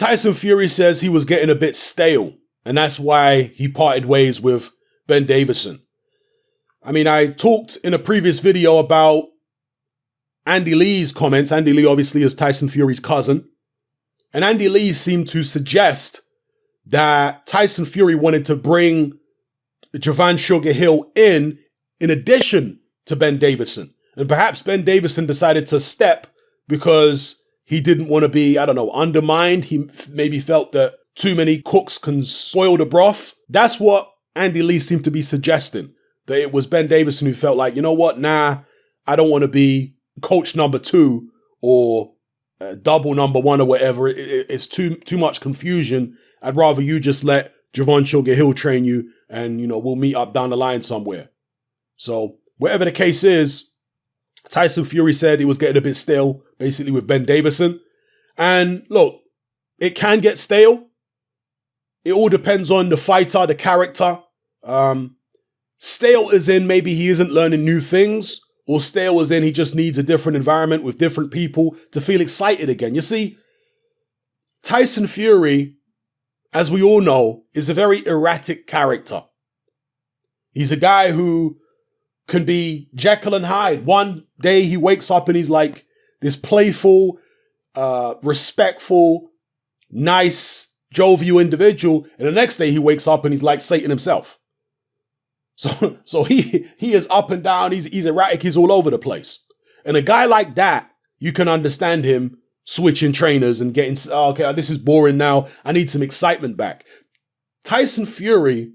Tyson Fury says he was getting a bit stale, and that's why he parted ways with Ben Davison. I mean, I talked in a previous video about Andy Lee's comments. Andy Lee obviously is Tyson Fury's cousin. And Andy Lee seemed to suggest that Tyson Fury wanted to bring Javon Sugar Hill in addition to Ben Davison. And perhaps Ben Davison decided to step because he didn't want to be, I don't know, undermined. He maybe felt that too many cooks can spoil the broth. That's what Andy Lee seemed to be suggesting. That it was Ben Davison who felt like, you know what, nah, I don't want to be coach number 2 or double number 1 or whatever. It's too much confusion. I'd rather you just let Javon Sugar Hill train you and, you know, we'll meet up down the line somewhere. So whatever the case is, Tyson Fury said he was getting a bit stale, basically with Ben Davison. And look, it can get stale. It all depends on the fighter, the character. Stale as in maybe he isn't learning new things, or stale as in he just needs a different environment with different people to feel excited again. You see, Tyson Fury, as we all know, is a very erratic character. He's a guy who can be Jekyll and Hyde. One day he wakes up and he's like this playful, respectful, nice, jovial individual. And the next day he wakes up and he's like Satan himself. So he is up and down. He's erratic. He's all over the place. And a guy like that, you can understand him switching trainers and getting, oh, okay, this is boring now. I need some excitement back. Tyson Fury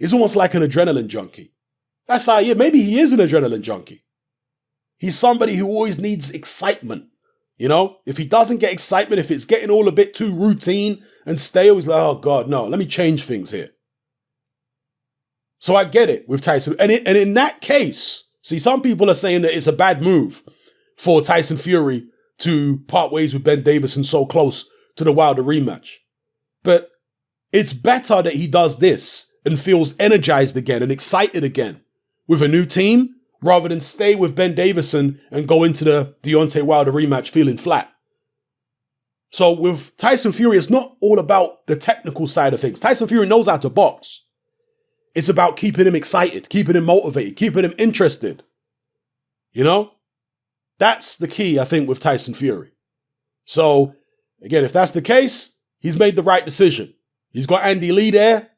is almost like an adrenaline junkie. That's how, yeah, maybe he is an adrenaline junkie. He's somebody who always needs excitement. You know, if he doesn't get excitement, if it's getting all a bit too routine and stale, he's like, oh God, no, let me change things here. So I get it with Tyson. And in that case, see, some people are saying that it's a bad move for Tyson Fury to part ways with Ben Davison so close to the Wilder rematch. But it's better that he does this and feels energized again and excited again with a new team rather than stay with Ben Davison and go into the Deontay Wilder rematch feeling flat. So with Tyson Fury, it's not all about the technical side of things. Tyson Fury knows how to box. It's about keeping him excited, keeping him motivated, keeping him interested. You know? That's the key, I think, with Tyson Fury. So, again, if that's the case, he's made the right decision. He's got Andy Lee there,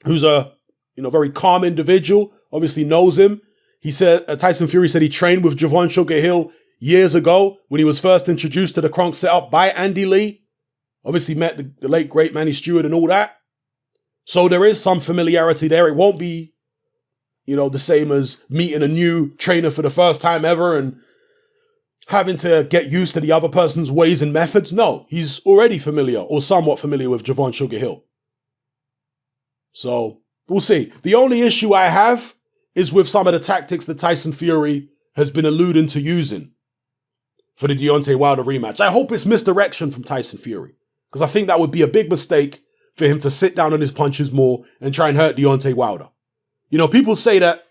who's a very calm individual, obviously knows him. He said, Tyson Fury said he trained with Javon Sugar Hill years ago when he was first introduced to the Kronk setup by Andy Lee. Obviously met the late, great Manny Stewart and all that. So there is some familiarity there. It won't be, the same as meeting a new trainer for the first time ever and having to get used to the other person's ways and methods. No, he's already familiar or somewhat familiar with Javon Sugar Hill. So we'll see. The only issue I have is with some of the tactics that Tyson Fury has been alluding to using for the Deontay Wilder rematch. I hope it's misdirection from Tyson Fury, because I think that would be a big mistake for him to sit down on his punches more and try and hurt Deontay Wilder. People say that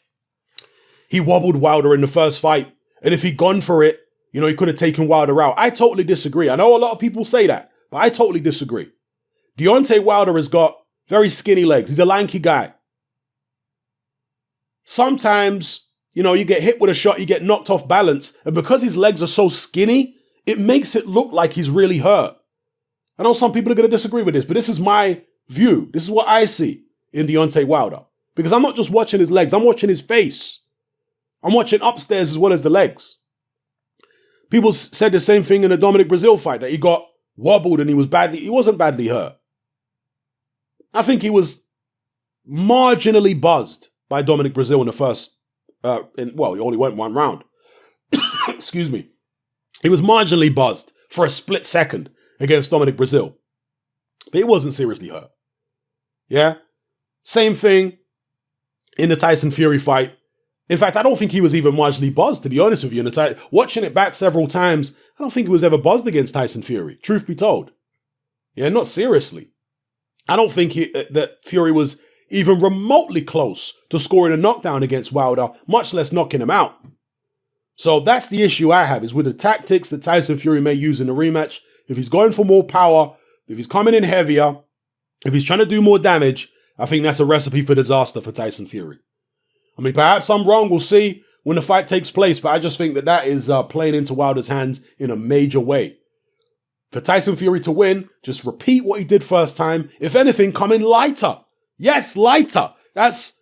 he wobbled Wilder in the first fight, and if he'd gone for it, he could have taken Wilder out. I totally disagree. I know a lot of people say that, but I totally disagree. Deontay Wilder has got very skinny legs. He's a lanky guy. Sometimes, you get hit with a shot, you get knocked off balance, and because his legs are so skinny, it makes it look like he's really hurt. I know some people are going to disagree with this, but this is my view. This is what I see in Deontay Wilder. Because I'm not just watching his legs, I'm watching his face. I'm watching upstairs as well as the legs. People said the same thing in the Dominic Breazeale fight, that he got wobbled and he wasn't badly hurt. I think he was marginally buzzed by Dominic Breazeale in the first, he only went one round. Excuse me. He was marginally buzzed for a split second against Dominic Breazeale. But he wasn't seriously hurt. Yeah? Same thing in the Tyson Fury fight. In fact, I don't think he was even marginally buzzed, to be honest with you. Watching it back several times, I don't think he was ever buzzed against Tyson Fury, truth be told. Yeah, not seriously. I don't think that Fury was even remotely close to scoring a knockdown against Wilder, much less knocking him out. So that's the issue I have, is with the tactics that Tyson Fury may use in the rematch. If he's going for more power, if he's coming in heavier, if he's trying to do more damage, I think that's a recipe for disaster for Tyson Fury. I mean, perhaps I'm wrong. We'll see when the fight takes place, but I just think that is playing into Wilder's hands in a major way. For Tyson Fury to win, just repeat what he did first time. If anything, come in lighter. Yes, lighter. That's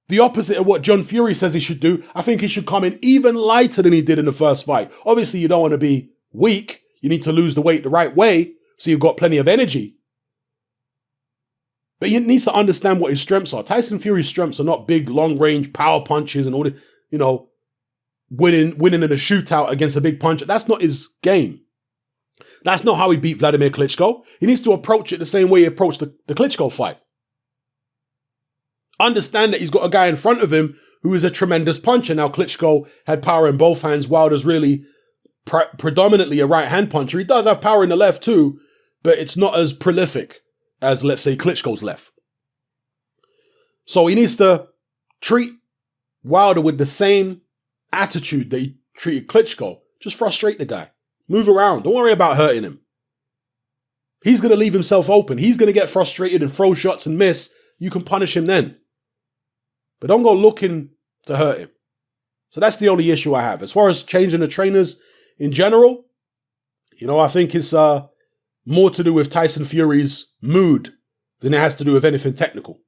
the opposite of what John Fury says he should do. I think he should come in even lighter than he did in the first fight. Obviously, you don't want to be weak. You need to lose the weight the right way, so you've got plenty of energy. But he needs to understand what his strengths are. Tyson Fury's strengths are not big, long-range power punches and all the, winning in a shootout against a big puncher. That's not his game. That's not how he beat Vladimir Klitschko. He needs to approach it the same way he approached the Klitschko fight. Understand that he's got a guy in front of him who is a tremendous puncher. Now, Klitschko had power in both hands. Wilder's really predominantly a right-hand puncher. He does have power in the left too, but it's not as prolific as, let's say, Klitschko's left. So he needs to treat Wilder with the same attitude that he treated Klitschko. Just frustrate the guy. Move around. Don't worry about hurting him. He's going to leave himself open. He's going to get frustrated and throw shots and miss. You can punish him then. But don't go looking to hurt him. So that's the only issue I have. As far as changing the trainers in general, I think it's more to do with Tyson Fury's mood than it has to do with anything technical.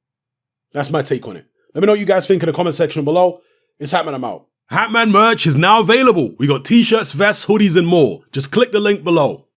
That's my take on it. Let me know what you guys think in the comment section below. It's Hatman, I'm out. Hatman merch is now available. We got t-shirts, vests, hoodies, and more. Just click the link below.